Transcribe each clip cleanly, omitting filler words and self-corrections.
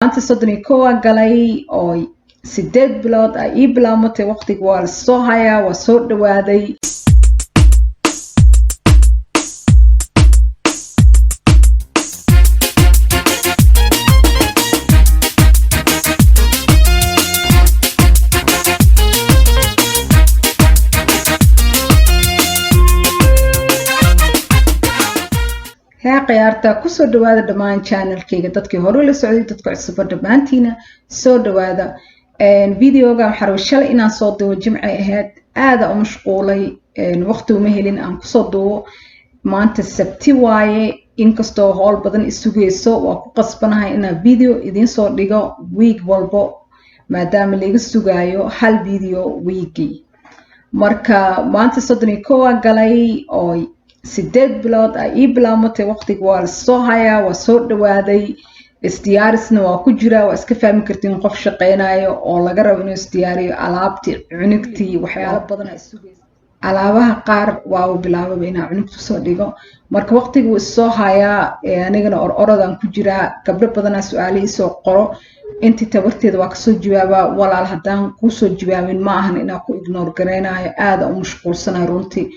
maanta 31 galay oo 8 bilood ay ii bilaamatay waqtiga waa la soo hayaa waa soo dhawaaday ciyaarta ku soo dhawaada dhamaan channelkayga dadkii hore la socday dadka cusub dhamaantiina soo dhawaada videoga waxaan shalay inaan soo duubo jimci ahayd aad u mashquulay waqti uma helin aan ku soo duubo maanta sabti waaye inkastoo howl badan isugeyso waa ku qasbanahay inaan video idin soo dhigo week walbo maadaama laga sugayo hal video weekii marka maanta 31 galay oo 8 bilood ay ii bilaamatay waqtiga waa la soo hayaa waa soo dhawaaday isdiyaarisna waa ku jira waa iska fahmi kartiin qof shaqeynayo oo laga rabo inuu isdiyaariyo alaabtii cunugtii waxyaalo badan ay sugayso alaabaha qaar waa uu bilaabay inaan cunugtu soo dhigo marka waqtigu is soo hayaa anigana orodan ku jira gabdho badan su'aalo soo qoro intii tabarteeda waa kasoo jawaaba walaal hadaan ku soo jawaabin ma ahan inaan ku ignore gareynayo aad u mashquulsanahay runtii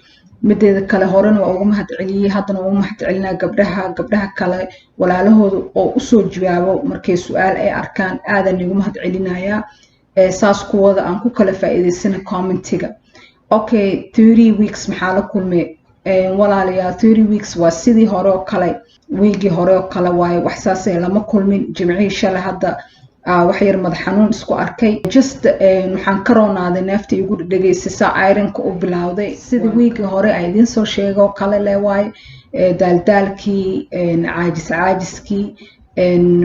mideeda kale horena waa ugu mahadceliyay haddana ugu mahadcelinaa gabdhaha kale walaalahooda oo u soo jawaabo markay su'aal ay arkaan aadan ugu mahadcelinayaa saas kuwada aan ku kala faa'iideysana commentiga okay 30 weeks maxaa la kulmay walaalayaal 30 weeks waa sidii hore oo kale weekii hore oo kale waaye wax saas lama kulmin jimcihii shalay hadda wax yar madax xanuun isku arkay just waxaan ka roonaaday neefta igu dhageysay ironka u bilowday sida weekii hore ay idin soo sheego kale leewaay daaldaalkii caajiskii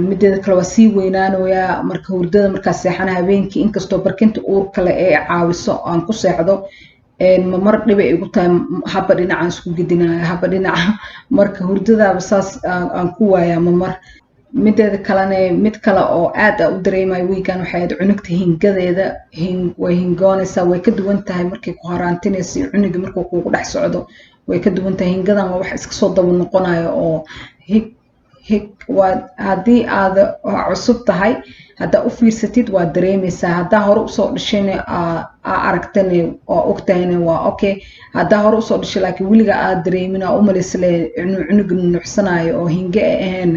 mideeda kale waa sii weynaanooyaa marka hurdada markaa seexana habeenkii inkastoo barkinta uur kale ee caawiso aan ku seexdo mar dhiba igu tahay haba dhinacaan isku gedinayo haba dhinaca marka hurdadaaba saas aan ku waayaa mar mideeda kalena mid kale oo aad u dareemay weekan waxay aad cunugta hingadeeda way hingoonaysaa way ka duwan tahay markay ku haraantinayso cunuga markuu kugu dhex socdo way ka duwan tahay hingadan waa wax iska soo daba noqonayo oo hig waa haddii aad cusub tahay haddaa u fiirsatid waa dareemaysaa haddaa hore usoo dhashayna aragtana waa ogtahayna waa okay haddaa hore usoo dhashay laakiin weliga aad dareemin u malaysle cunuga nuuxsanayo oo hinge ahayn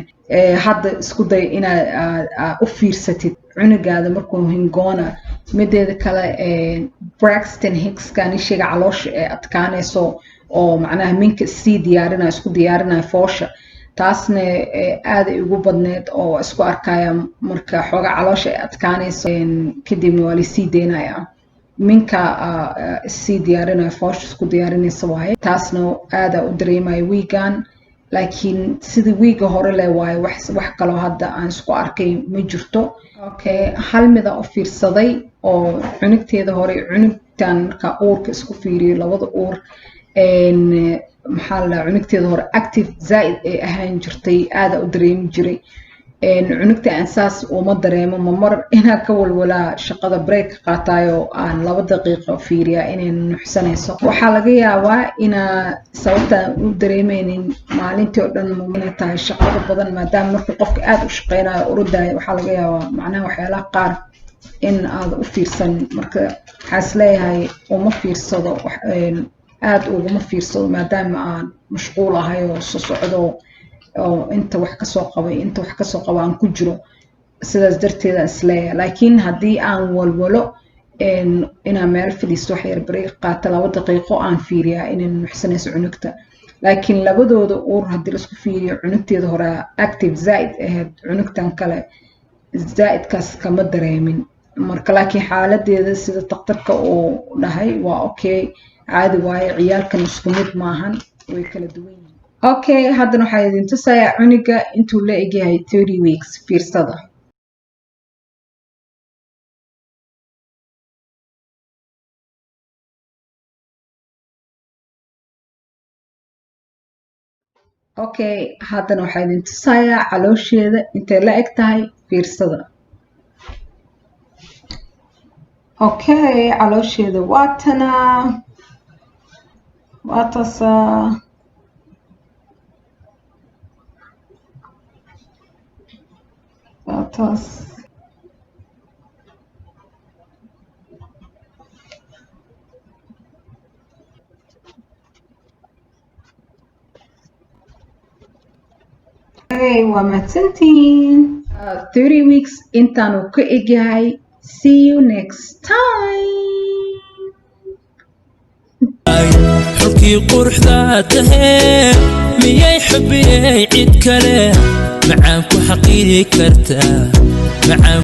hadda isku day inaad u fiirsatid cunugaada markuu hingoona mideeda kale Braxton Hicks kanishiga caloosha ee adkaanayso oo macnaha minka sii diyaarinayo isku diyaarinayo foosha taasna aad ugu badneed oo isku arkaya marka xooga caloosha ay adkaanayso kadibna waa la sii deynayaa minka sii diyaarinayo foosha isku diyaarinaysa waaye taasna aad u dareemayo weekan laakiin sidii weeka hore le waaye wax kale hadda aan isku arkay ma jirto okay hal mida u fiirsaday oo cunugteeda hore cunugtan marka uurka isku fiiriyo labada uur maxaa la cunugteeda hore active zaid ay ahaan jirtay aad u dareemi jiray cunugta aan saas uma dareemo mar inaa ka walwalaa shaqada break qaatayo aan 2 daqiiqo fiiriya inay nuxsanayso waxaa laga yaabaa inaa sababta u dareemaynin maalintii oo dhan inay tahay shaqada badan maadaama markuu qofka aad u shaqeynayo urudaayo waxaa laga yaabaa macnaha waxyaalaha qaar in aad u fiirsan marka waxaa isleeyahay uma fiirsado aad uguma fiirsado maadaama aan mashquul ahay oo soo socdo oo inta wax ka soo qaba aan ku jiro sidaas darteeda isleeyahay laakiin haddii aan walwalo inaan meel fadhiisto wax yar break qaata 2 daqiiqo aan fiiriyaa inay nuxsanayso cunugta laakiin labadooda uur haddii la isku fiiriyo cunugteeda hore active zaid ahayd cunugtan kale zaidkaas kama dareemin marka laakiin xaaladeeda sida dhakhtarka uu dhahay waa okay caadi waaye ciyaalkan isku mid maahan way kala duwan yihiin okay haddana waxaa idin tusayaa cunuga intuu la egyahay 30 weeks fiirsada okay haddana waxaa idin tusayaa caloosheeda intay la eg tahay fiirsada okay caloosheeda waatana waatasa toos waa mahadsantihiin 30 weeks intaanu ka egyahay. See you next time. xulkii quruxda tahee miyay xubiyey cid kale macaan ku xaqiiri kartaa macaan